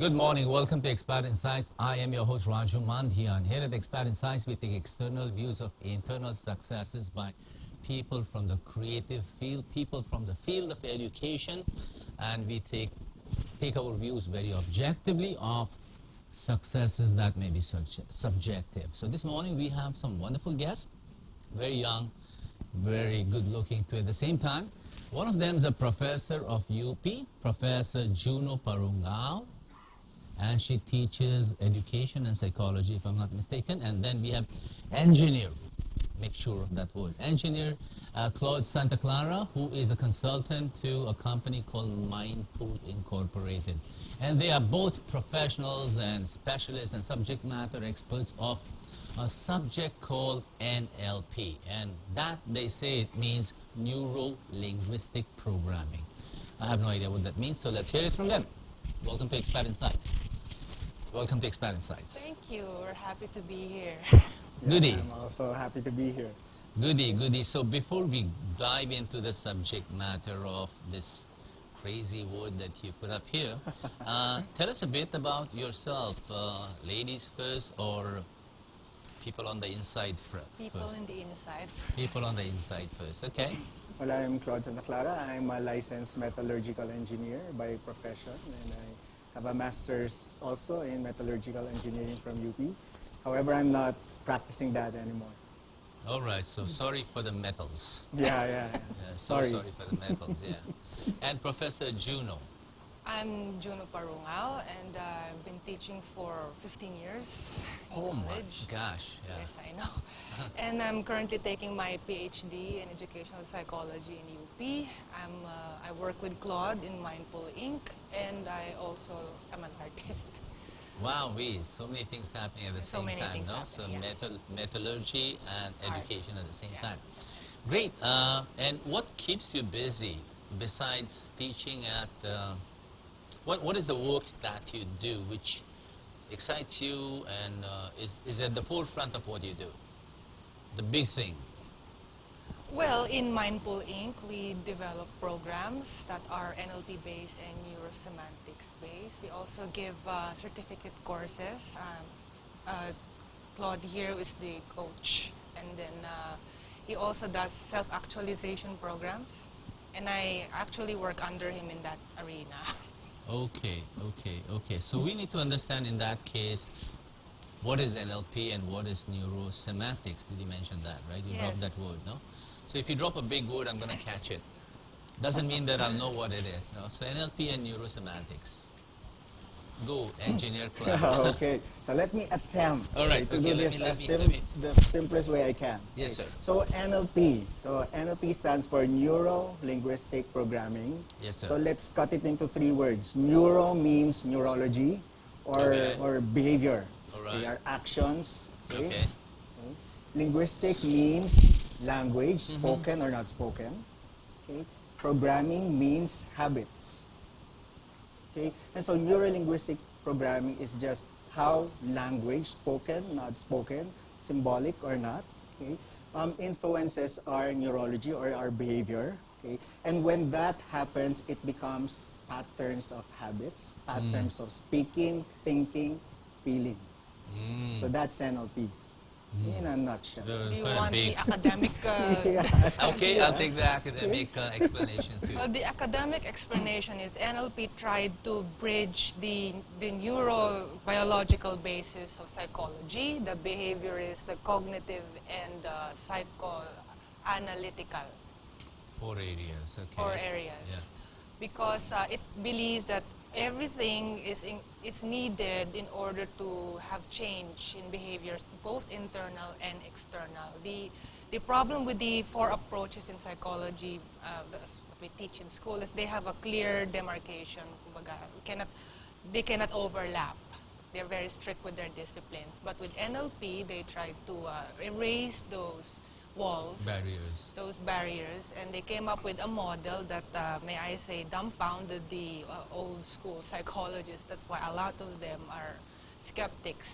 Good morning. Welcome to Expert Insights. I am your host Raju Mandhian. Here at Expert Insights, we take external views of internal successes by people from the creative field, people from the field of education, and we take our views very objectively of successes that may be subjective. So this morning we have some wonderful guests, very young, very good looking too at the same time. One of them is a professor of UP, Professor Juno Parungao, and she teaches education and psychology, if I'm not mistaken. And then we have engineer, make sure of that word, engineer Claud Santa Clara, who is a consultant to a company called Mindpool Incorporated. And they are both professionals and specialists and subject matter experts of a subject called NLP. And that, they say, it means Neuro-linguistic programming. I have no idea what that means, so let's hear it from them. Welcome to Expert Insights. Welcome to Expert Insights. Thank you. We're happy to be here. Goody. I'm also happy to be here. Goody, goody. So before we dive into the subject matter of this crazy word that you put up here, tell us a bit about yourself. Ladies first, or people on the inside first? People on the inside. People on the inside first. Okay. Well, I'm Claud Santa Clara. I'm a licensed metallurgical engineer by profession, and I have a master's also in metallurgical engineering from UP. However, I'm not practicing that anymore. All right. So sorry for the metals. Yeah. Sorry for the metals. Yeah. And Professor Juno. I'm Juno Parungao, and I've been teaching for 15 years in Oh my college. gosh. Yeah. Yes, I know. And I'm currently taking my PhD in educational psychology in UP. I work with Claud in Mindpool Inc., and I also am an artist. Wow, so many things happening at the So same many time, things no? happening, So yeah. metallurgy and education at the same Yeah. time. Great. And what keeps you busy besides teaching at? What is the work that you do which excites you and is at the forefront of what you do? The big thing. Well, in Mindpool Inc., we develop programs that are NLP-based and Neuro-semantics-based. We also give certificate courses. Claude here is the coach, and then he also does self-actualization programs, and I actually work under him in that arena. Okay. So we need to understand in that case what is NLP and what is neuro-semantics. Did you mention that, right? You Yes. dropped that word, no? So if you drop a big word, I'm going to catch it. Doesn't mean that I'll know what it is, no? So NLP and neuro-semantics. Go, Engineer Clara. Okay, so let me attempt All right, to okay, do let this me- the simplest way I can. Yes, sir. So NLP. So NLP stands for Neuro-linguistic programming. Yes, sir. So let's cut it into three words. Neuro means neurology Okay. or behavior. All right. They are actions. Okay. Linguistic means language, Mhm. spoken or not spoken. Okay. Programming means habits. Okay. And so neuro-linguistic programming is just how language, spoken, not spoken, symbolic or not, okay, influences our neurology or our behavior. Okay. And when that happens, it becomes patterns of habits, patterns of speaking, thinking, feeling. So that's NLP in a nutshell. Do you Quite a want big. the academic? Okay, I'll take the academic explanation too. Well, the academic explanation is NLP tried to bridge the neurobiological basis of psychology, the behaviorist, the cognitive, and psychoanalytical. 4 areas. Okay. 4 areas. Yeah. Because it believes that everything is needed in order to have change in behaviors, both internal and external. The problem with the 4 approaches in psychology that we teach in school is they have a clear demarcation. They cannot overlap. They're very strict with their disciplines. But with NLP, they try to erase those walls, those barriers, and they came up with a model that, may I say, dumbfounded the old school psychologists. That's why a lot of them are skeptics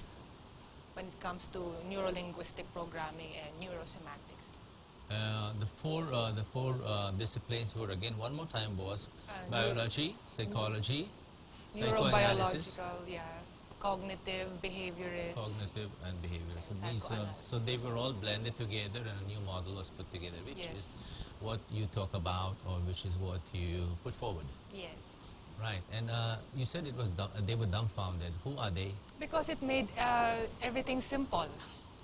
when it comes to neuro-linguistic programming and neuro-semantics. The four disciplines were, again, one more time, was biology, psychology, psychoanalysis, neurobiological, yeah, cognitive, behaviorist. cognitive and behavior. So And these, psychoanalysis. so they were all blended together, and a new model was put together, which Yes. is what you talk about, or which is what you put forward. Yes. Right. And you said it was they were dumbfounded. Who are they? Because it made everything simple.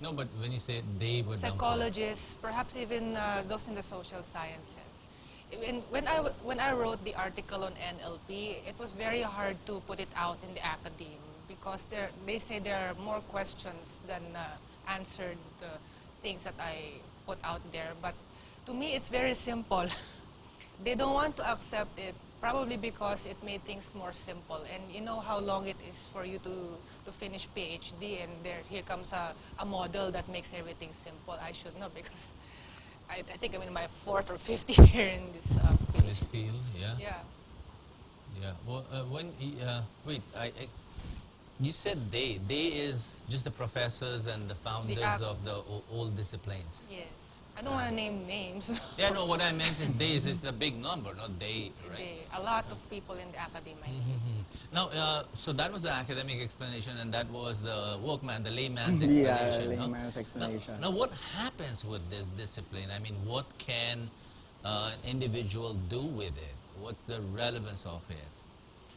No, but when you say they were dumbfounded, Psychologists, perhaps even those in the social sciences. When I wrote the article on NLP, it was very hard to put it out in the academe because they say there are more questions than answered things that I put out there. But to me, it's very simple. They don't want to accept it, probably because it made things more simple. And you know how long it is for you to finish PhD, and here comes a model that makes everything simple. I should know because I think I'm in my 4th or 5th year in this in this field, yeah. Yeah. Yeah. Well, wait, you said they. They is just the professors and the founders of the all disciplines. Yes. I don't want to name names. Yeah, no, what I meant is days is a big number, not they, right? A lot of people in the academia. Now, so that was the academic explanation, and that was the workman, the layman's Yeah, explanation. layman's explanation. Now, what happens with this discipline? I mean, what can an individual do with it? What's the relevance of it?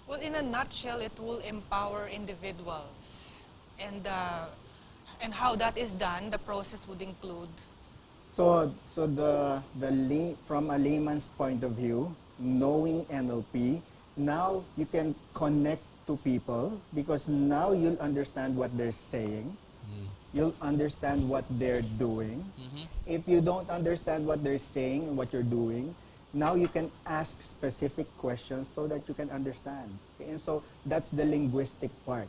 Well, in a nutshell, it will empower individuals. And how that is done, the process would include. So from a layman's point of view, knowing NLP, now you can connect to people because now you'll understand what they're saying. You'll understand what they're doing. If you don't understand what they're saying and what you're doing, now you can ask specific questions so that you can understand. Okay? And so that's the linguistic part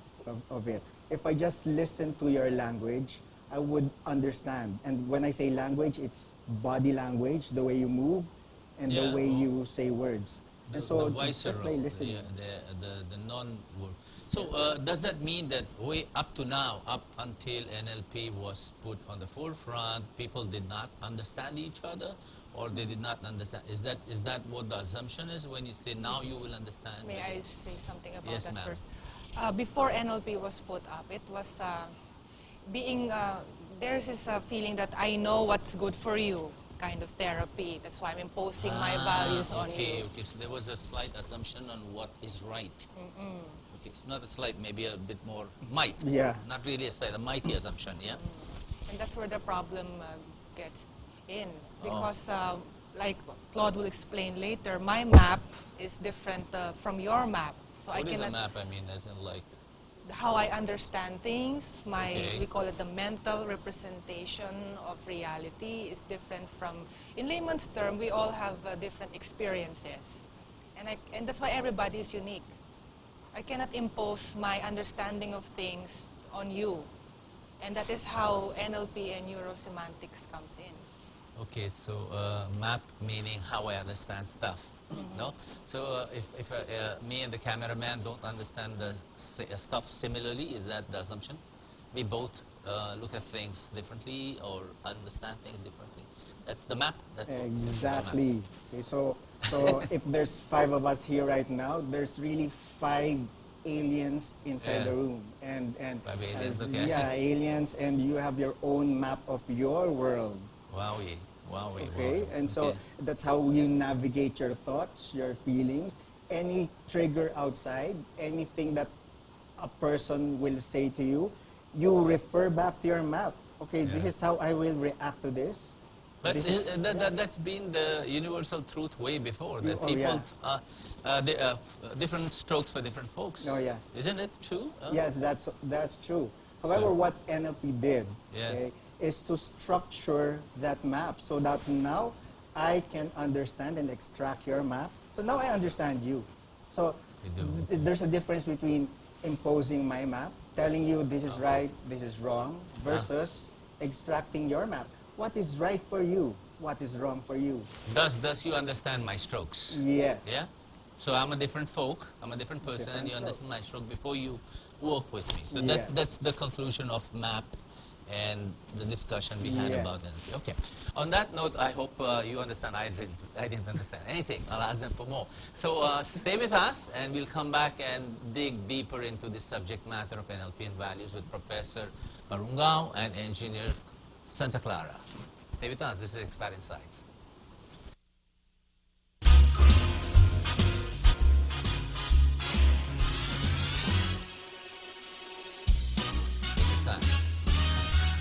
of it. If I just listen to your language, I would understand. And when I say language, it's body language, the way you move, and the way you say words. And so the visceral, just by listening. the non-word. So does that mean that up to now, up until NLP was put on the forefront, people did not understand each other, or they did not understand? Is that what the assumption is when you say now you will understand? May I say something about Yes, that ma'am. first? Before NLP was put up, it was there's this feeling that I know what's good for you, kind of therapy. That's why I'm imposing my values on you. Okay, so there was a slight assumption on what is right. Okay, so not a slight, maybe a bit more might. Yeah. Not really a slight, a mighty assumption, yeah? And that's where the problem gets in. Because, like Claude will explain later, my map is different from your map. So What is a map, I mean, as in like? How I understand things, we call it the mental representation of reality is different from, in layman's term, we all have different experiences. And that's why everybody is unique. I cannot impose my understanding of things on you. And that is how NLP and Neuro-semantics comes in. Okay, so map meaning how I understand stuff. No? So if me and the cameraman don't understand the stuff similarly, is that the assumption? We both look at things differently or understand things differently. That's the map. That's exactly. Okay, so if there's 5 of us here right now, there's really 5 aliens inside the room. And 5 aliens, okay. Yeah, aliens, and you have your own map of your world. Wowie. Okay, and so that's how you navigate your thoughts, your feelings, any trigger outside, anything that a person will say to you, you refer back to your map. Okay, this is how I will react to this. But that's been the universal truth way before, that people, different strokes for different folks. Oh, yes. Isn't it true? Yes, that's true. However, what NLP did is to structure that map so that now I can understand and extract your map. So now I understand you. So there's a difference between imposing my map, telling you this is right, this is wrong, versus extracting your map. What is right for you? What is wrong for you? Does you understand my strokes? Yes. Yeah? So I'm a different folk, I'm a different person, and you understand my stroke before you work with me. So that's the conclusion of map and the discussion we had Yes. about NLP. Okay. On that note, I hope you understand. I didn't understand anything. I'll ask them for more. So stay with us, and we'll come back and dig deeper into the subject matter of NLP and values with Professor Parungao and Engineer Santa Clara. Stay with us. This is Expert Insights.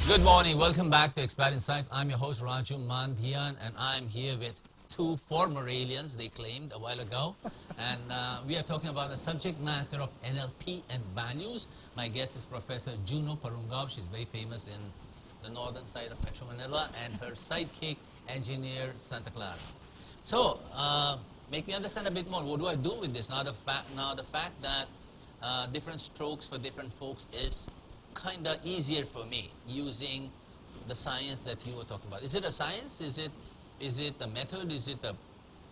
Good morning. Welcome back to Expert Insights. I'm your host, Raju Mandhian, and I'm here with two former aliens, they claimed a while ago. And we are talking about the subject matter of NLP and values. My guest is Professor Juno Parungao. She's very famous in the northern side of Metro Manila, and her sidekick, Engineer Santa Clara. So, make me understand a bit more. What do I do with this? Now, the fact that different strokes for different folks is kind of easier for me using the science that you were talking about. Is it a science? Is it a method? Is it a,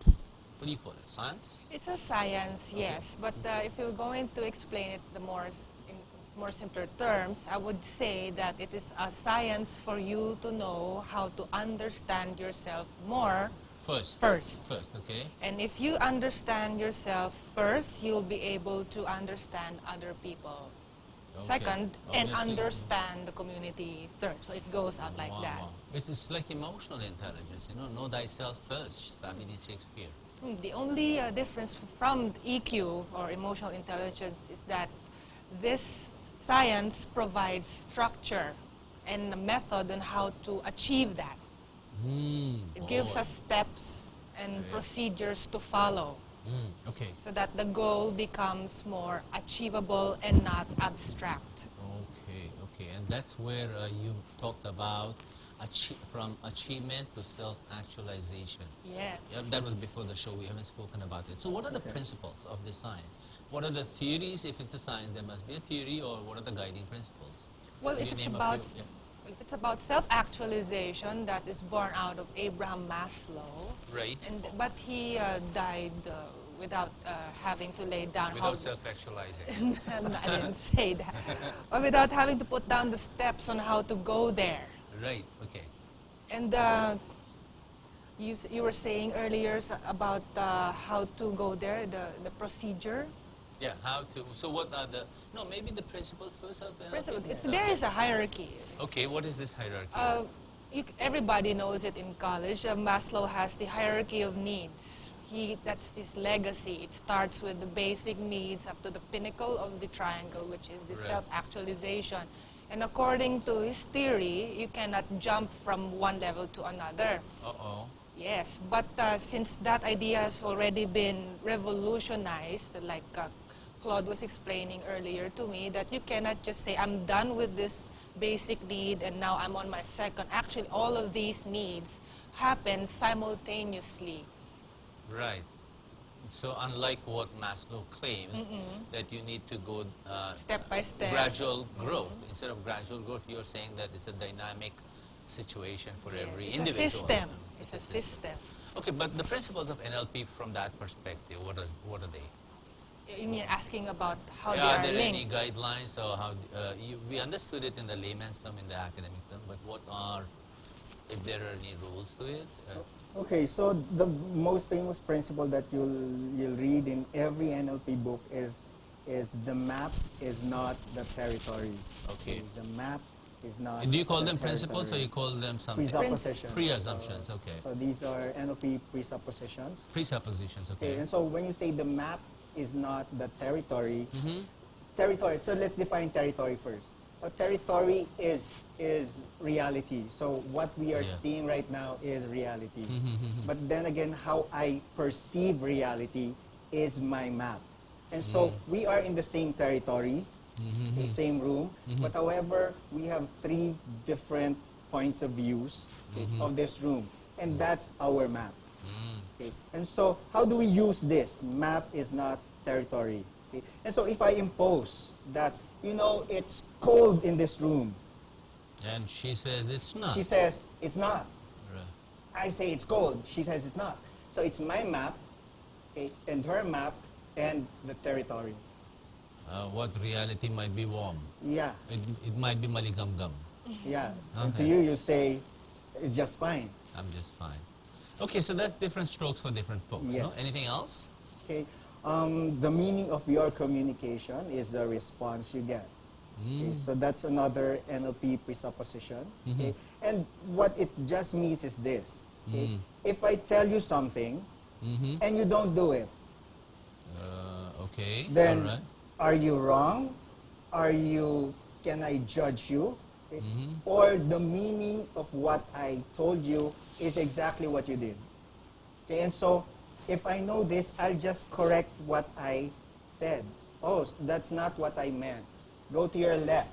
what do you call it, science? It's a science, yes. Okay. But if you're going to explain it in more simpler terms, I would say that it is a science for you to know how to understand yourself more First, okay. And if you understand yourself first, you'll be able to understand other people. Okay. Second, and Obviously. understand the community third. So it goes out like that. Wow. It's like emotional intelligence, you know thyself first, sabi ni Shakespeare. The only difference from EQ or emotional intelligence is that this science provides structure and a method on how to achieve that. It gives us steps and procedures to follow. Okay. So that the goal becomes more achievable and not abstract. Okay. And that's where you talked about from achievement to self-actualization. Yes. Yeah, that was before the show. We haven't spoken about it. So what are the principles of this science? What are the theories? If it's a science, there must be a theory, or what are the guiding principles? Well, Can you name a few? it's about self-actualization that is born out of Abraham Maslow. Right. But he died without having to lay down Without self-actualizing. I didn't say that. Or without having to put down the steps on how to go there. Right. Okay. And you were saying earlier about how to go there, the procedure. Yeah, how to. So what are the, no, maybe the principles first of NLP? There is a hierarchy. Okay, what is this hierarchy? Everybody knows it in college. Maslow has the hierarchy of needs. That's his legacy. It starts with the basic needs up to the pinnacle of the triangle, which is the self-actualization. And according to his theory, you cannot jump from one level to another. Uh-oh. Yes, but since that idea has already been revolutionized, like Claude was explaining earlier to me, that you cannot just say, I'm done with this basic need and now I'm on my second. Actually, all of these needs happen simultaneously. Right. So unlike what Maslow claimed, that you need to go step by step, gradual growth. Instead of gradual growth, you're saying that it's a dynamic situation for every individual. It's a system. Okay, but the principles of NLP from that perspective, what are they? You mean asking about how they are are there linked? any guidelines, or how we understood it in the layman's term, in the academic term, but what are, if there are any rules to it? Okay, so the most famous principle that you'll read in every NLP book is the map is not the territory. Okay. The map is not. Do you call the them principles, or territory. you call them something? Presuppositions. Pre-assumptions, okay. So these are NLP presuppositions. Presuppositions, okay. And so when you say the map is not the territory, Mm-hmm. So let's define territory first. So territory is reality. So what we are seeing right now is reality. But then again, how I perceive reality is my map. And so we are in the same territory, the same room, but however, we have three different points of views of this room. And that's our map. Okay. And so how do we use this? Map is not territory. Okay. And so if I impose that, it's cold in this room. And she says it's not. She says it's not. Right. I say it's cold. She says it's not. So it's my map, okay, and her map, and the territory. What reality might be warm. Yeah. It might be maligamgam. Yeah. And to Okay. you, you say, it's just fine. I'm just fine. Okay, so that's different strokes for different folks. Yes. No? Anything else? Okay. The meaning of your communication is the response you get. Okay, Mm. so that's another NLP presupposition. Okay, Mhm. and what it just means is this. Okay, Mm. if I tell you something Mm-hmm. and you don't do it, Okay. then All right. are you wrong? Can I judge you? Okay, Mhm. or the meaning of what I told you is exactly what you did. Okay, and so if I know this, I'll just correct what I said. Oh, that's not what I meant. Go to your left.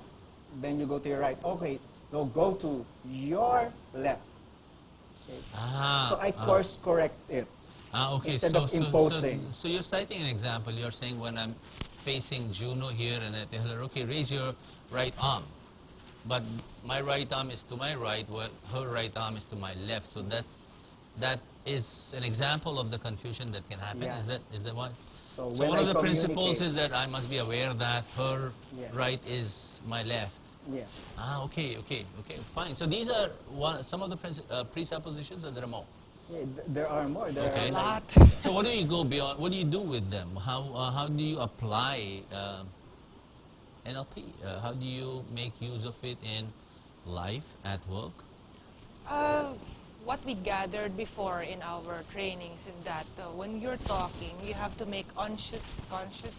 Then you go to your right. Okay, no, go to your left. Okay. So I course correct it Okay. instead So, of so, imposing. so you're citing an example. You're saying when I'm facing Juno here and I tell her, okay, raise your right arm. But my right arm is to my right, while her right arm is to my left. So that is an example of the confusion that can happen. Yeah. Is that why? So So when one I of the principles communicate- is that I must be aware that her Yes. right is my left. Yes. Okay, fine. So these are some of the presuppositions, or there are more? Yeah, there are more. There Okay. are A lot. So what do you go beyond? What do you do with them? How do you apply NLP? How do you make use of it in life, at work? What we gathered before in our trainings is that when you're talking, you have to make conscious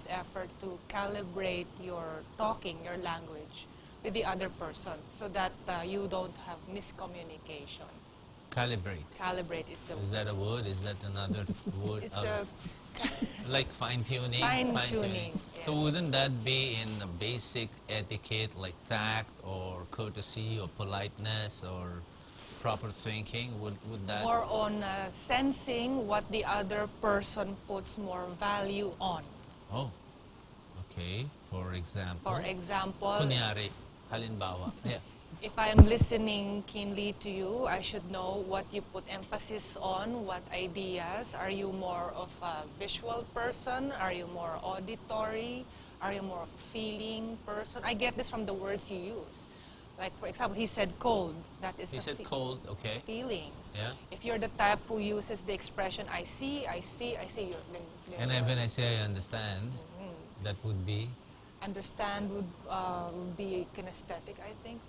effort to calibrate your talking, your language, with the other person, so that you don't have miscommunication. Calibrate. Calibrate is the Is that a word? Is that another word? it's a Like fine-tuning? Fine-tuning, yes. So wouldn't that be in a basic etiquette like tact or courtesy or politeness or proper thinking? Would that... more on sensing what the other person puts more value on. Oh, okay. For example? For example, Kunyari, halimbawa. Yeah. if I'm listening keenly to you, I should know what you put emphasis on, what ideas. Are you more of a visual person? Are you more auditory? Are you more of a feeling person? I get this from the words you use. Like, for example, he said cold. That is He a said cold, okay. feeling. Yeah. If you're the type who uses the expression, I see, you're... And then when I say I understand, Mhm. that would be, Understand would be kinesthetic, I think.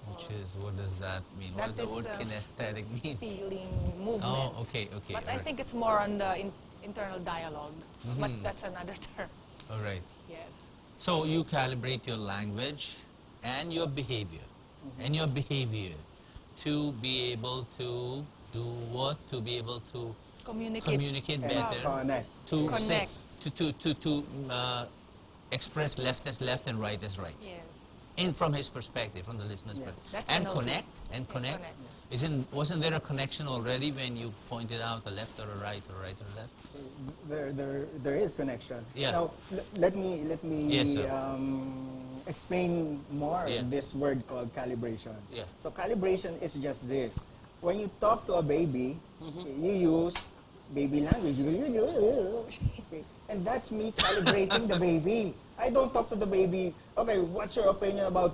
which or is, what does that mean? What That does the is, word kinesthetic mean? feeling, movement. Oh, okay, But I alright. think it's more on the internal dialogue. But Mhm. that's another term. All right. Yes. So you calibrate your language and your behavior, to be able to do what? To be able to communicate And better, connect. to Connect. express left as left and right as right. Yes. From his perspective, from the listener's Yeah. perspective. That's And NLP. connect, Connect. Wasn't there a connection already when you pointed out a left or a right or right or left? There is connection. Yeah. Now, let me Yes, sir. explain more Yeah. this word called calibration. Yeah. So calibration is just this. When you talk to a baby, Mhm. you use baby language. Okay. And that's me calibrating the baby. I don't talk to the baby, okay, what's your opinion about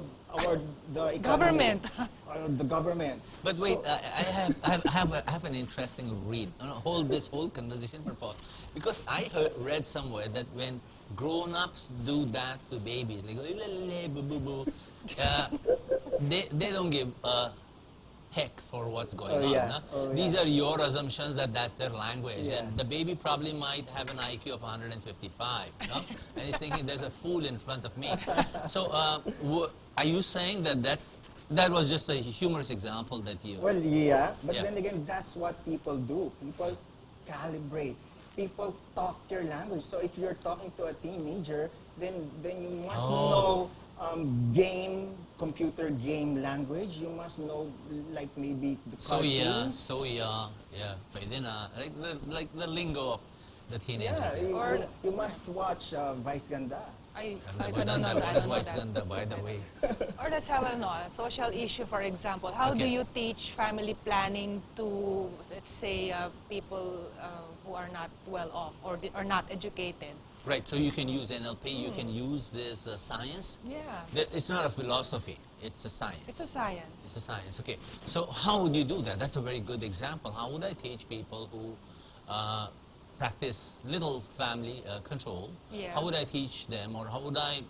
the economy? Government. Or the government. But wait, So- I have an interesting read. Hold this whole conversation for pause. Because I read somewhere that when grown-ups do that to babies, they go, "Lelele, boo, boo, boo," they don't give a heck for what's going Oh, on. yeah. Huh? Oh, These yeah. are your assumptions that that's their language. Yes. And the baby probably might have an IQ of 155. No? And he's thinking, there's a fool in front of me. So are you saying that that was just a humorous example that you... Well, yeah, but Yeah. then again, that's what people do. People calibrate. People talk your language. So if you're talking to a teenager, then you must know computer game language. You must know, like, maybe the So yeah, cartoons. yeah. Pwede na. Like the lingo of The teenagers. Yeah, Yeah. Or- you must watch Vice Ganda. I I've don't never done know that. that. I What don't is know Vice that. Ganda, by the way? Or let's have a social issue, for example. How do Okay. you teach family planning to, let's say, people who are not well off or are not educated? Right, so you can use NLP, you can use this science. Yeah, It's not a philosophy, it's a science. it's a science. It's a science, okay. So how would you do that? That's a very good example. How would I teach people who practice little family control? Yeah. How would I teach them, or how would I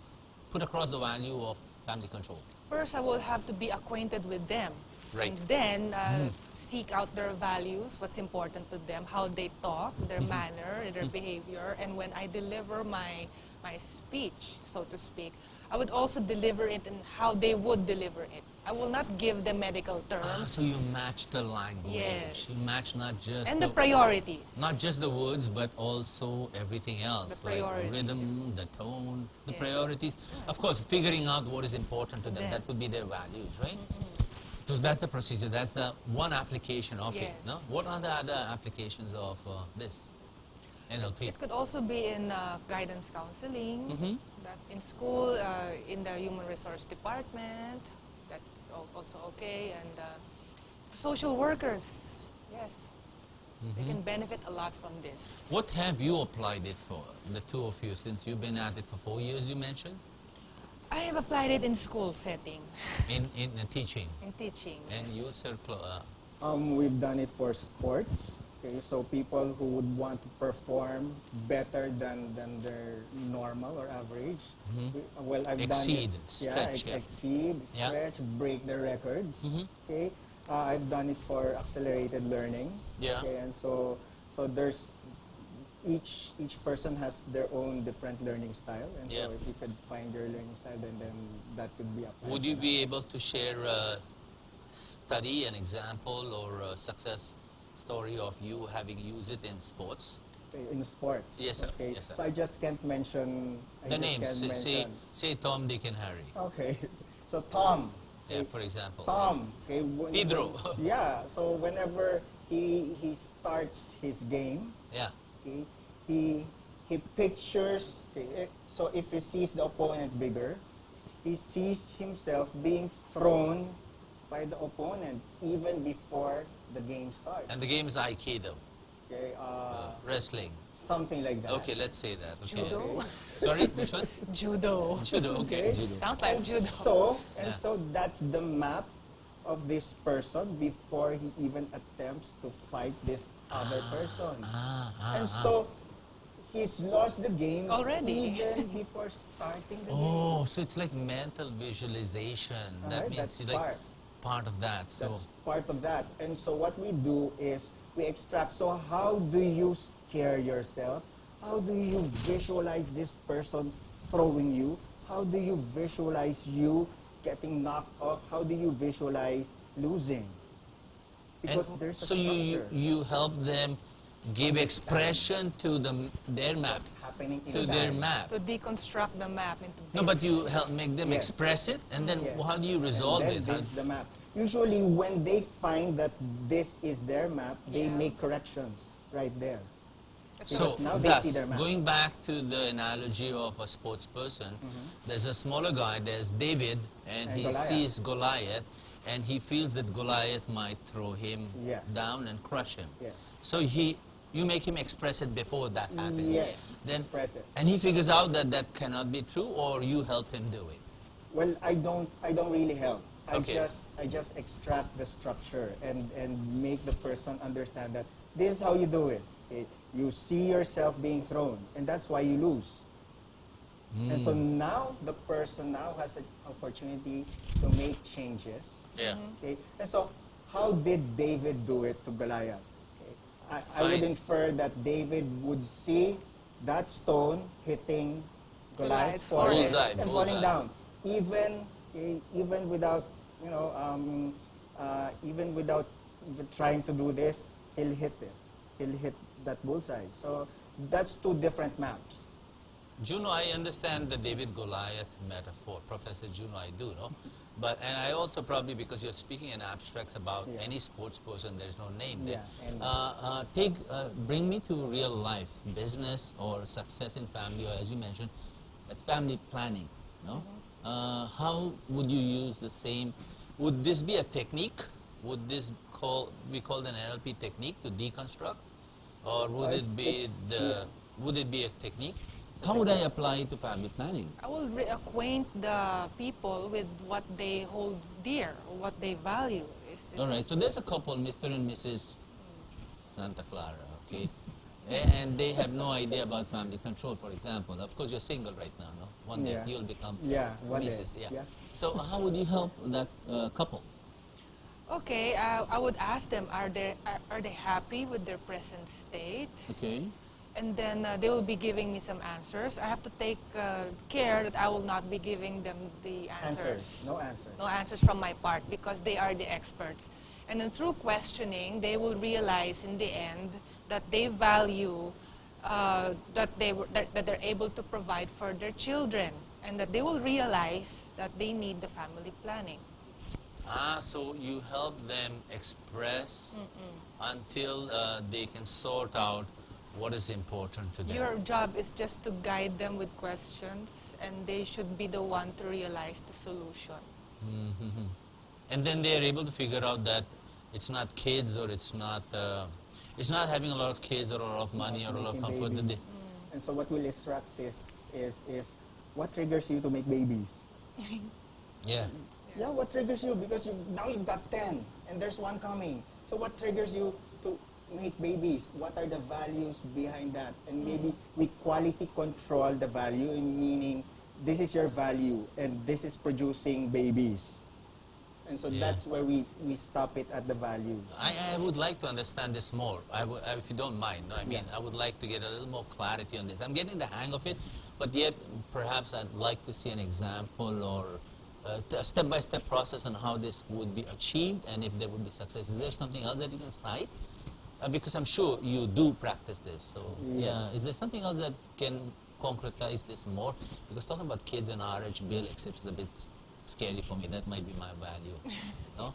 put across the value of family control? First, I will have to be acquainted with them. Right. And then seek out their values, what's important to them, how they talk, their manner, their behavior. And when I deliver my speech, so to speak, I would also deliver it in how they would deliver it. I will not give them medical terms. So you match the language. Yes. You match not just And the priorities. not just the words, but also everything else, The like priorities. rhythm, the tone, the Yes. priorities. Of course, figuring out what is important to them, Them. that would be their values, right? So that's the procedure, that's the one application of it, Yes. no? What are the other applications of this NLP? It could also be in guidance counseling, Mhm. that in school, in the human resource department, that's also okay, and social workers, yes, they can benefit a lot from this. What have you applied it for, the two of you, since you've been at it for 4 years, you mentioned, I have applied it in school setting, in teaching? in teaching. And you, Sir We've done it for sports. Okay, so people who would want to perform better than their normal or average. Well, I've Exceed, done it. stretch, yeah. Exceed, Yeah. stretch, break the records. Mhm. Okay, I've done it for accelerated learning. Yeah. Okay, and so there's each person has their own different learning style, and Yeah. so if you could find your learning style, then that could be applied. Would to you that. be able to share a study, an example, or a success story of you having used it in sports? In sports? Yes, sir. Okay. Yes, sir. So I just can't mention. The names, say Tom, Dick, and Harry. Okay. So Tom. Yeah, okay, for example. Tom. Okay. Pedro. Yeah. So whenever he starts his game, Yeah. okay, he pictures. Okay, so if he sees the opponent bigger, he sees himself being thrown by the opponent even before the game starts. And the game is Aikido, Okay. wrestling. Something like that. Okay, let's say that. Okay. Judo? Sorry, which one? Judo. Judo, okay. Okay. Judo. Sounds like And judo. Yeah. so that's the map of this person before he even attempts to fight this other person. And so he's lost the game Already. even before starting the Oh, so it's like mental visualization. That Alright, means that's you like part of that. game. So That's part of that. And so what we do is we extract. So how do you scare yourself? How do you visualize this person throwing you? How do you visualize you getting knocked off? How do you visualize losing? Because and there's a so you structure. you help them give expression to their map, What's happening to inside. their map. To deconstruct the map into No, bits. but you help make them Yes. express it, and then Yes. how do you resolve and it? then there's the map. Usually when they find that this is their map, they Yeah. make corrections right there. That's So, Because now they thus, see their map. going back to the analogy of a sports person, there's a smaller guy, there's David, and And he Goliath. sees Goliath, and he feels that Goliath might throw him Yes. down and crush him. Yes. So you make him express it before that happens. Yes. Then, Express it. and he figures out that that cannot be true, or you help him do it. Well, I don't really help. Okay. I just extract the structure and make the person understand that this is how you do it. Okay? You see yourself being thrown, and that's why you lose. And so now the person now has an opportunity to make changes. Yeah. Okay? And so how did David do it to Goliath? Okay? I would Fine. infer that David would see that stone hitting Goliath's Goliath's forehead forehead. and Bullseye. falling down, even without even without even trying to do this, he'll hit it. He'll hit that bullseye. So that's two different maps. Juno, I understand the David Goliath metaphor. Professor Juno, I do, no? But, and I also probably, because you're speaking in abstracts about Yeah. any sports person, there's no name there. Yeah, any. Bring me to real life, business or success in family, or as you mentioned, family planning, no? How would you use the same? Would this be a technique? Would this be called an NLP technique to deconstruct? Or would it be would it be a technique? How would I apply it to family planning? I will reacquaint the people with what they hold dear, or what they value. All right, so there's a couple, Mr. and Mrs. Santa Clara, okay? And they have no idea about family control, for example. Of course, you're single right now, no? One day Yeah. you'll become One Mrs. day. Yeah. So how would you help that couple? Okay, I would ask them, are they happy with their present state? Okay. And then they will be giving me some answers. I have to take care that I will not be giving them the answers. No answers. No answers from my part, because they are the experts. And then through questioning, they will realize in the end that they value that they're able to provide for their children, and that they will realize that they need the family planning. So you help them express until they can sort out what is important to them. Your job is just to guide them with questions, and they should be the one to realize the solution. And then they are able to figure out that it's not kids, or it's not having a lot of kids or a lot of money or a lot of comfort. That And so what will instruct is what triggers you to make babies? yeah. Yeah, what triggers you? Because now you've got 10 and there's one coming. So what triggers you to make babies? What are the values behind that? And maybe we quality control the value, meaning this is your value and this is producing babies. And so that's where we stop it at the value. I would like to understand this more, if you don't mind. No, I mean, I would like to get a little more clarity on this. I'm getting the hang of it, but yet perhaps I'd like to see an example or a step-by-step process on how this would be achieved and if there would be success. Is there something else that you can cite? Because I'm sure you do practice this. So is there something else that can concretize this more? Because talking about kids and RH bill, except is a bit scary for me. That might be my value. No?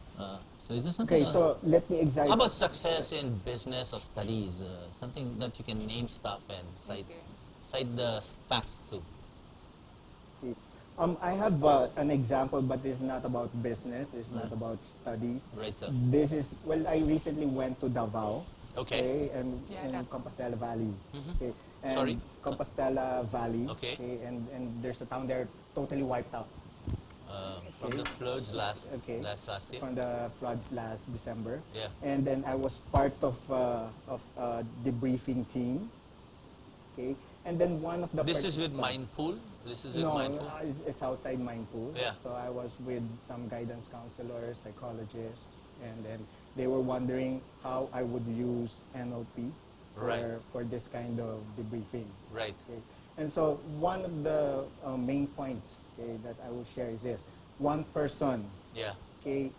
So is there something else? So let me examine. How about success in business or studies? Something that you can name stuff and cite the facts too. I have an example, but it's not about business. It's not about studies. Right, sir. This is, well, I recently went to Davao. Okay. And in Compostela Valley. Okay, and Sorry? Compostela Valley. Okay. And there's a town there totally wiped out. From the floods last year? From the floods last December. Yeah. And then I was part of a debriefing team. Okay. And then one of the This is with Mindpool? This is with Mindpool? It's outside Mindpool. Yeah. So I was with some guidance counselors, psychologists, and then they were wondering how I would use NLP for this kind of debriefing. Right. Okay. And so one of the main points that I will share is this. One person. Yeah. Okay.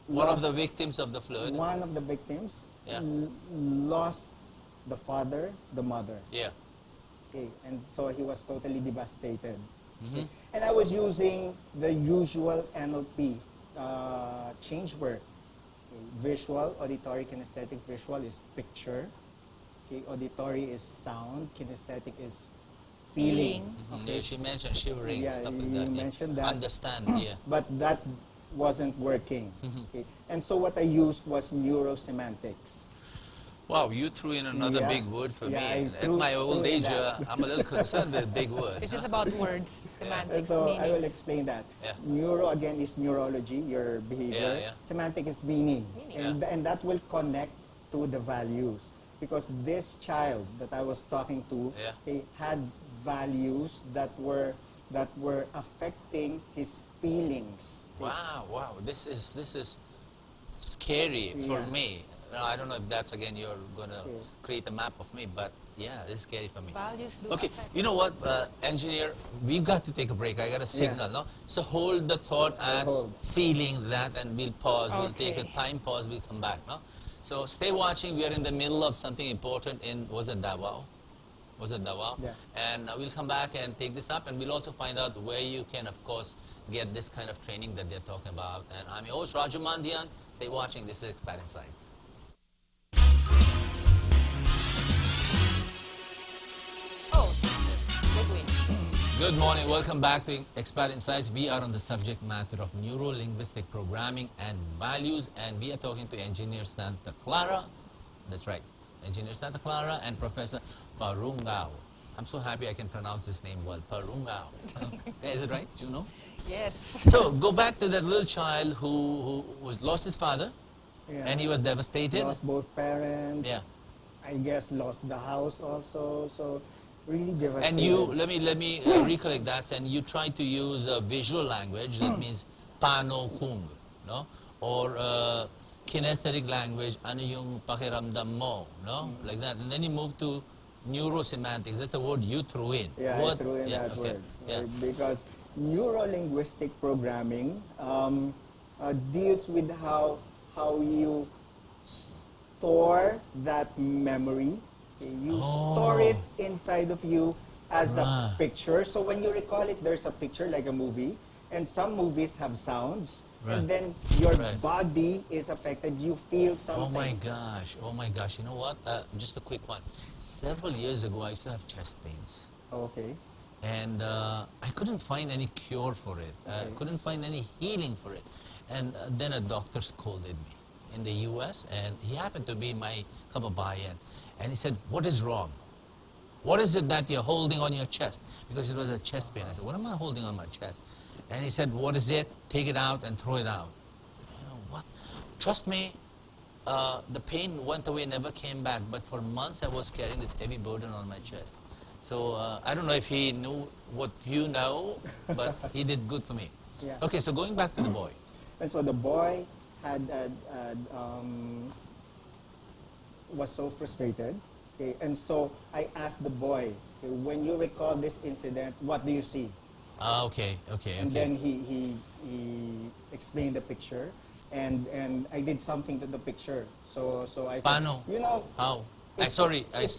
One of the victims of the flood. One of the victims Yeah. lost the father, the mother. Yeah. Okay, and so he was totally devastated. Mm-hmm. And I was using the usual NLP change word. Okay, visual, auditory, kinesthetic. Visual is picture. Okay, auditory is sound. Kinesthetic is feeling. Okay. Yeah, she mentioned shivering, stuff like that. You mentioned that. Understand, yeah. But that wasn't working. Okay. And so what I used was neuro-semantics. Wow, you threw in another big word for me. At my old age, I'm a little concerned with big words. It's just about words, semantics, And so meaning. I will explain that. Yeah. Neuro, again, is neurology, your behavior. Yeah. Semantic is meaning. Meaning. And that will connect to the values. Because this child that I was talking to, he had values that were affecting his feelings. Wow, this is scary for me. I don't know if that's, again, you're going to create a map of me, but yeah, it's scary for me. Values do Okay, affect. you know what, engineer, we've got to take a break. I got a signal, no? So hold the thought at feeling that, and we'll pause. We'll take a time pause, we'll come back, no? So stay watching. We are in the middle of something important in, was it Davao? Was it Davao? Yeah. And we'll come back and take this up, and we'll also find out where you can, of course, get this kind of training that they're talking about. And I'm your host, Raju Mandian. Stay watching. This is Expert Insights. Oh, good week. Good morning. Welcome back to Expert Insights. We are on the subject matter of neuro-linguistic programming and values, and we are talking to Engineer Santa Clara. That's right, Engineer Santa Clara and Professor Parungao. I'm so happy I can pronounce this name well, Parungao. Is it right, Juno? Yes. So go back to that little child who was lost his father, Yeah. and he was devastated. Lost both parents. Yeah. I guess lost the house also. So really devastated. And you, let me recollect that, and you try to use a visual language, that means paano kung, no? Or kinesthetic language, ano yung pakiramdam mo, no? Like that. And then you move to neuro-semantics. That's a word you threw in. Yeah, What? I threw in that okay. word. Yeah. Right? Because neuro-linguistic programming deals with how you store that memory. Okay, you store it inside of you as a picture. So when you recall it, there's a picture like a movie. And some movies have sounds. Right. And then your Right. body is affected. You feel something. Oh my gosh, oh my gosh. You know what? Just a quick one. Several years ago, I used to have chest pains. Okay. And I couldn't find any cure for it. Okay. Couldn't find any healing for it. And then a doctor scolded me in the U.S., and he happened to be my kababayan. And he said, what is wrong? What is it that you're holding on your chest? Because it was a chest pain. I said, what am I holding on my chest? And he said, what is it? Take it out and throw it out. You know what? Trust me, the pain went away, never came back. But for months, I was carrying this heavy burden on my chest. So I don't know if he knew what you know, but he did good for me. Yeah. Okay, so going back to the boy. And so the boy was so frustrated. Okay, and so I asked the boy, okay, when you recall this incident, what do you see? Okay. And then he explained the picture, and I did something to the picture. So I said, Paano? you know, How? it's I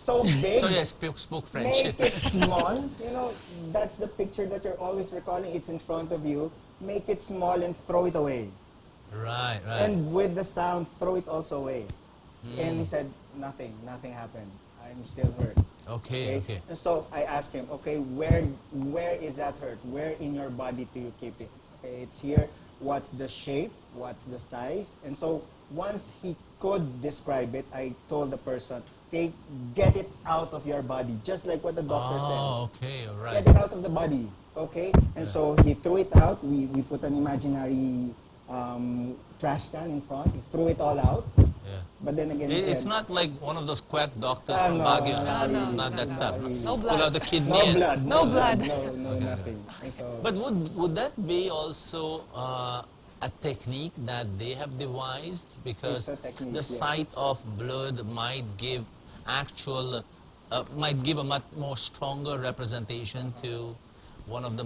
so big. sorry, I spoke French. Make it small. You know, that's the picture that you're always recalling. It's in front of you. Make it small and throw it away. Right. And with the sound, throw it also away. Hmm. And he said, nothing happened. I'm still hurt. Okay. And so I asked him, okay, where is that hurt? Where in your body do you keep it? Okay, it's here. What's the shape? What's the size? And so once he could describe it, I told the person, okay, get it out of your body, just like what the doctor said. Oh, okay, all right. Get it out of the body, okay? And Yeah. so he threw it out. We put an imaginary trash can in front. He threw it all out. Yeah. But then again, he It's said, not like one of those quack doctors Ah, from no, Baguio. not really, Not that not stuff. really. No Pull out blood. the kidney. no and- blood, No blood. no, Okay. nothing. And so, But would that be also a technique that they have devised? Because It's a technique, the yes. sight of blood might give might give a much more stronger representation to one of the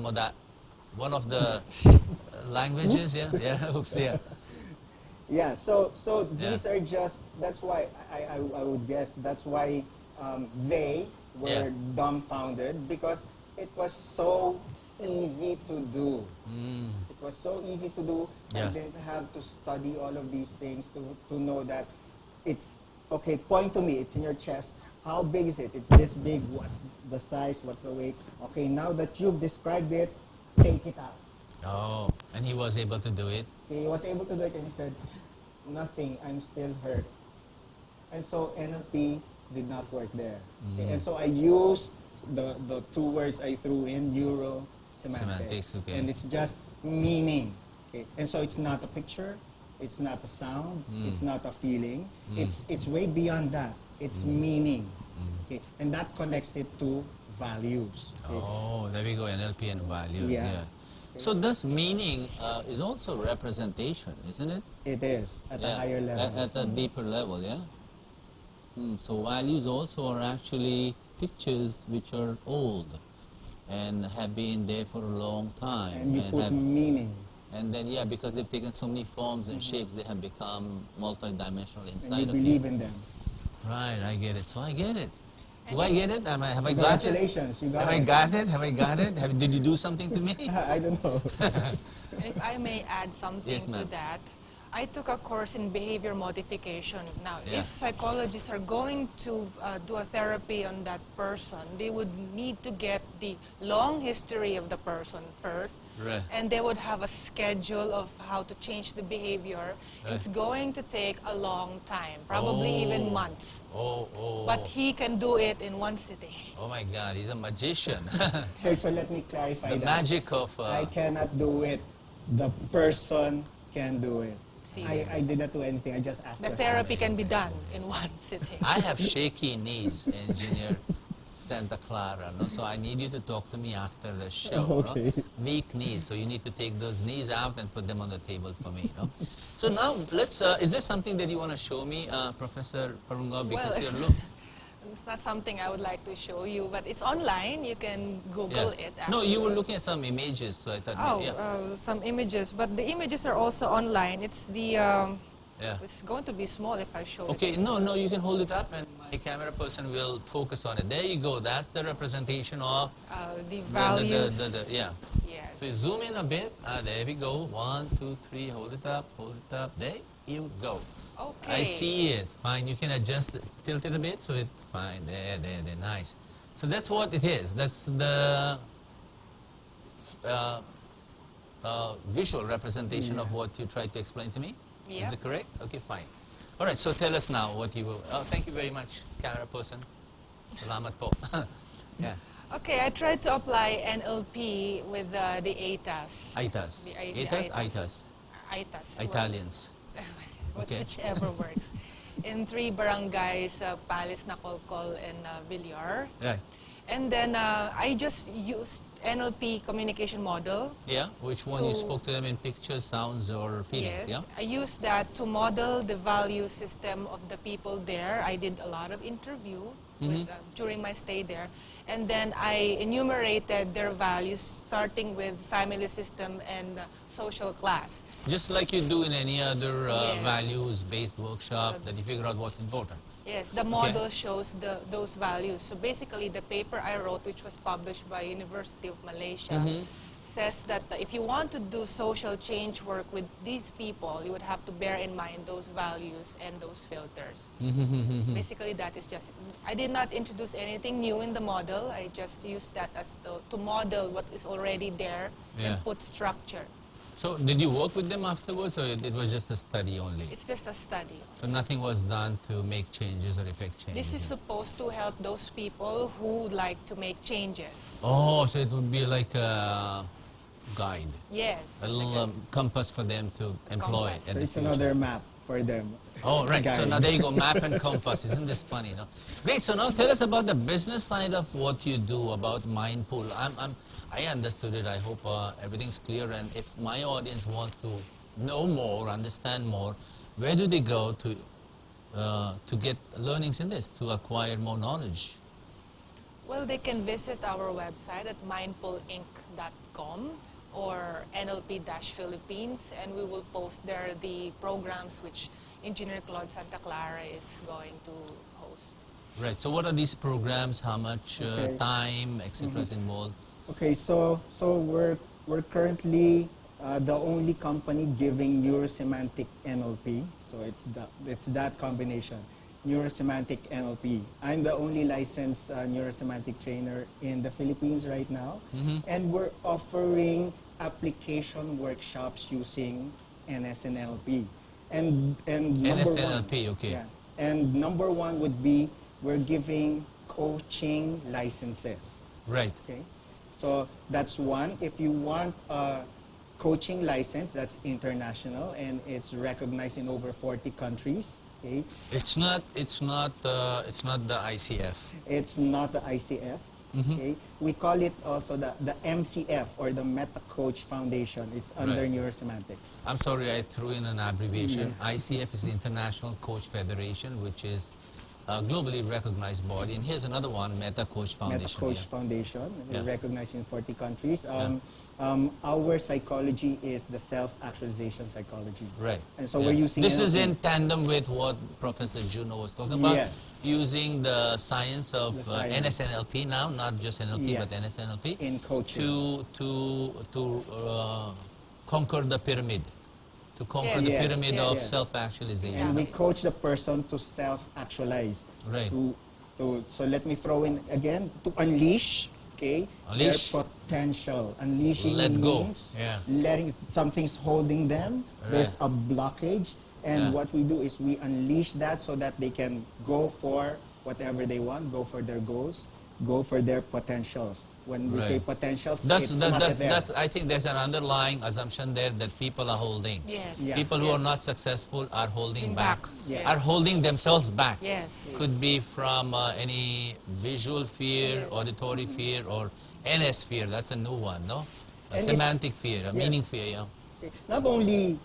languages. Yeah. Oops. Yeah. yeah, so Yeah. these are just, that's why I would guess that's why they were Yeah. dumbfounded, because it was so easy to do. Mm. It was so easy to do. Yeah. I didn't have to study all of these things to know that it's, okay, point to me, it's in your chest. How big is it? It's this big. What's the size? What's the weight? Okay, now that you've described it, take it out. Oh, and he was able to do it. He was able to do it, and he said, nothing, I'm still hurt. And so NLP did not work there. Okay, Mm. and so I used the two words I threw in, neuro-semantics. Semantics, okay. And it's just meaning. Okay, and so it's not a picture, it's not a sound, Mm. it's not a feeling. Mm. It's way beyond that. It's meaning. Mm. Okay, and that connects it to values. Okay. Oh, there we go, NLP and values. Yeah. So thus meaning is also representation, isn't it? It is at a higher level. At a deeper level, yeah. So values also are actually pictures which are old and have been there for a long time. And you put meaning. and then, yeah, because they've taken so many forms and shapes, they have become multidimensional And inside you of believe you. in them. Right, I get it. So I get it. Do I get it? Have I got it? Congratulations, you got Have it. I got it? Have I got it? Did you do something to me? I don't know. If I may add something Yes, to ma'am. that, I took a course in behavior modification. Now, Yeah. if psychologists are going to do a therapy on that person, they would need to get the long history of the person first, Right. and they would have a schedule of how to change the behavior. Right. It's going to take a long time, probably even months. Oh. But he can do it in one sitting. Oh my God, he's a magician. Okay, so let me clarify The that. magic of... I cannot do it. The person can do it. See. I did not do anything. I just asked The questions. therapy can be done in one sitting. I have shaky knees, Engineer Santa Clara, no? So I need you to talk to me after the show. Okay. No? Weak knees, so you need to take those knees out and put them on the table for me. No? So now, let's. Is there something that you want to show me, Professor Parungao? Because Well, you're look. It's not something I would like to show you, but it's online. You can Google it. No, you were actually. looking at some images, so I thought. Oh, Yeah. some images, but the images are also online. It's the. Yeah. It's going to be small if I show Okay, it. no, you can hold it up and my camera person will focus on it. There you go. That's the representation of The values. yeah. Yes. So you zoom in a bit. There we go. 1, 2, 3. Hold it up. Hold it up. There you go. Okay. I see it. Fine. You can adjust it, tilt it a bit so it. Fine. There. Nice. So that's what it is. That's the visual representation of what you tried to explain to me. Yeah. Is it correct? Okay, fine. All right. So tell us now what you will. Oh, thank you very much, camera person. Salamat po. Yeah. Okay, I tried to apply NLP with the ATAS. Aitas. The Aitas. Aitas. ITAS. Italians. Okay. Whichever works. In 3 barangays, Palis, Nacolcol, and Villar. Right. And then I just used NLP communication model. Yeah. Which one you So- spoke to them in pictures, sounds, or feelings? Yes, Yeah. I used that to model the value system of the people there. I did a lot of interview with, during my stay there. And then I enumerated their values, starting with family system and social class. Just like you do in any other Yes. values-based workshop, that you figure out what's important. Yes, the model shows those values. So basically, the paper I wrote, which was published by University of Malaysia, says that if you want to do social change work with these people, you would have to bear in mind those values and those filters. Basically, that is just it. I did not introduce anything new in the model. I just used that as to model what is already there Yeah. and put structure. So did you work with them afterwards, or it was just a study only? It's just a study. So nothing was done to make changes or effect changes? This is supposed to help those people who would like to make changes. Oh, so it would be like a guide, Yes. a little compass for them to employ compass. in So the it's future. another map for them. Oh, right. So Guide. now there you go, map and compass. Isn't this funny, no? Great. So now tell us about the business side of what you do about Mindful. I understood it. I hope everything's clear. And if my audience wants to know more, understand more, where do they go to get learnings in this, to acquire more knowledge? Well, they can visit our website at mindfulinc.com or NLP-Philippines, and we will post there the programs which Engineer Claud Santa Clara is going to host. Right. So what are these programs? How much Okay. time, etc. is involved? Okay, so we're currently the only company giving Neuro-semantic NLP. So it's that combination, Neuro-semantic NLP. I'm the only licensed Neuro-semantic trainer in the Philippines right now, and we're offering application workshops using NSNLP. And number NSNLP, one, okay. yeah, and number one would be we're giving coaching licenses. Right. Okay, so that's one. If you want a coaching license, that's international and it's recognized in over 40 countries. Okay, It's not the ICF. it's not the ICF. Okay, we call it also the MCF or the Meta Coach Foundation. It's under Right. Neuro-semantics. I'm sorry, I threw in an abbreviation. ICF is the International Coach Federation, which is globally recognized body. And here's another one, Meta Coach Foundation. Meta Coach yeah. Foundation, Yeah. recognized in 40 countries. Yeah. Our psychology is the self-actualization psychology. Right. And so yeah. we're using This is NLP. in tandem with what Professor Juno was talking about, Yes. using the science of The science. NSNLP now, not just NLP, Yes. but NSNLP, In coaching. to conquer the pyramid, to conquer Yes. the Yes, pyramid yes. of Yes. self-actualization. And we Yeah. coach the person to self-actualize. Right. So let me throw in again, to unleash, okay, Unleash. their potential. Unleashing Let go. means Yeah. letting something's holding them. There's Right. a blockage, and Yeah. what we do is we unleash that so that they can go for whatever they want, go for their goals, go for their potentials. When we say Right. potentials, That's, it's not there. I think there's an underlying assumption there that people are holding. Yes. Yeah. People who Yes. are not successful are holding In back, Yes. are holding themselves back. Yes. Could be from any visual fear, Yes. auditory fear, or NS fear. That's a new one, no? A And semantic fear, a yes. meaning fear, yeah. Not only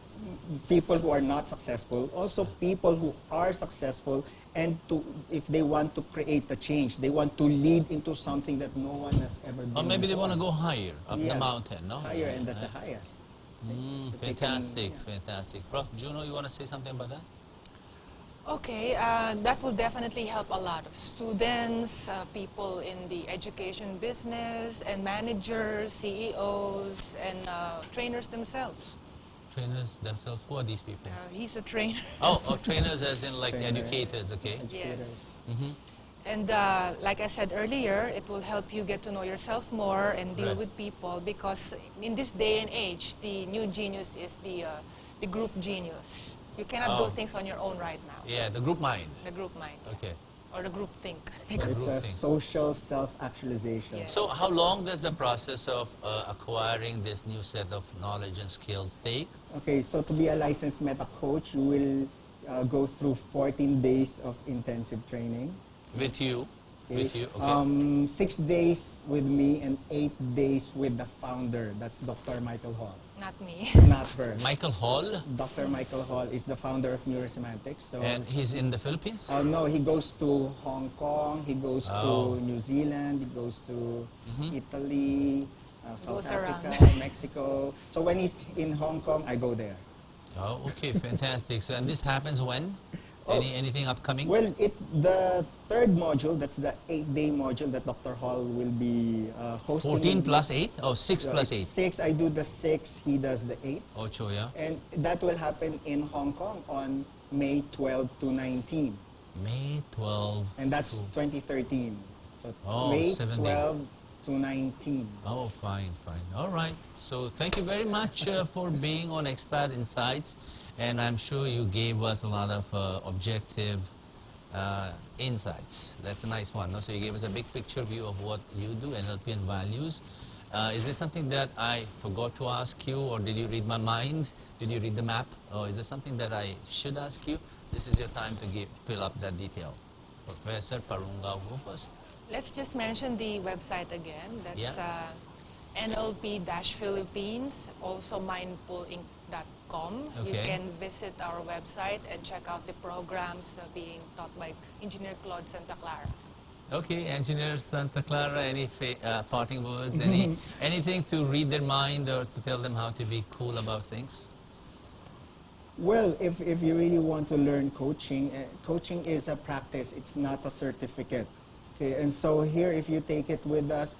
people who are not successful, also people who are successful, and if they want to create a change, they want to lead into something that no one has ever been Or maybe they before. want to go higher, up the Yes. mountain, no? Higher, and that's the highest. That they can- Fantastic, yeah. fantastic. Prof. Juno, you want to say something about that? Okay, that will definitely help a lot of students, people in the education business, and managers, CEOs, and trainers themselves. Trainers themselves, who are these people? He's a trainer. Oh, trainers as in like Trainers. educators, okay? Educators. Mm-hmm. And like I said earlier, it will help you get to know yourself more and deal Right. with people, because in this day and age, the new genius is the group genius. You cannot Oh. do things on your own right now. Yeah, the group mind. The group mind. Okay. Or the group think. So The it's group a thing. social self-actualization. Yes. So how long does the process of acquiring this new set of knowledge and skills take? Okay, so to be a licensed meta coach, you will go through 14 days of intensive training. With you? Okay? With you, okay. 6 days with me and 8 days with the founder. That's Dr. Michael Hall. Not me. Not her. Michael Hall, Dr. Michael Hall is the founder of Neuro-semantics. So, and he's in the Philippines? no, he goes to Hong Kong, he goes Oh. to New Zealand, he goes to Mhm. Italy, South Goes around. Africa, Mexico. So when he's in Hong Kong, I go there. Oh, okay, fantastic. So, and this happens when? Oh. Anything upcoming? Well, the third module, that's the 8-day module that Dr. Hall will be hosting. 14 plus 8? Oh, 6 So plus it's 8. 6, I do the 6, he does the 8. Ocho, yeah. And that will happen in Hong Kong on May 12 to 19. May 12. And that's to- 2013. So Oh, May 7 days. 12 to 19. Oh, fine, fine. All right. So thank you very much for being on Expert Insights. And I'm sure you gave us a lot of objective insights. That's a nice one. No? So you gave us a big picture view of what you do, NLP and values. Is there something that I forgot to ask you, or did you read my mind? Did you read the map? Or is there something that I should ask you? This is your time to fill up that detail. Professor Parungao, go first. Let's just mention the website again. That's Yeah. NLP-Philippines, also mindfulinc.com. You Okay. can visit our website and check out the programs being taught by Engineer Claud Santa Clara. Okay, Engineer Santa Clara, any parting words? Anything to read their mind or to tell them how to be cool about things? Well, if you really want to learn coaching, coaching is a practice. It's not a certificate. Okay, and so here, if you take it with us,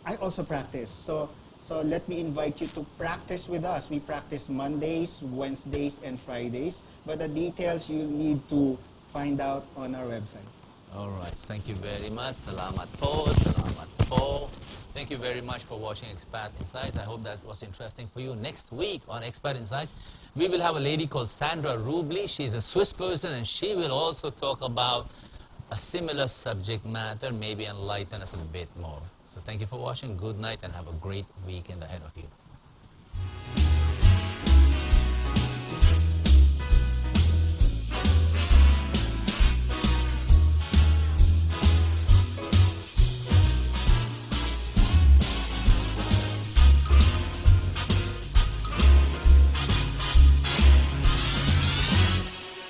I also practice. So let me invite you to practice with us. We practice Mondays, Wednesdays, and Fridays. But the details you need to find out on our website. All right, thank you very much. Salamat po, salamat po. Thank you very much for watching Expert Insights. I hope that was interesting for you. Next week on Expert Insights, we will have a lady called Sandra Rubli. She's a Swiss person, and she will also talk about a similar subject matter, maybe enlighten us a bit more. So thank you for watching. Good night, and have a great weekend ahead of you.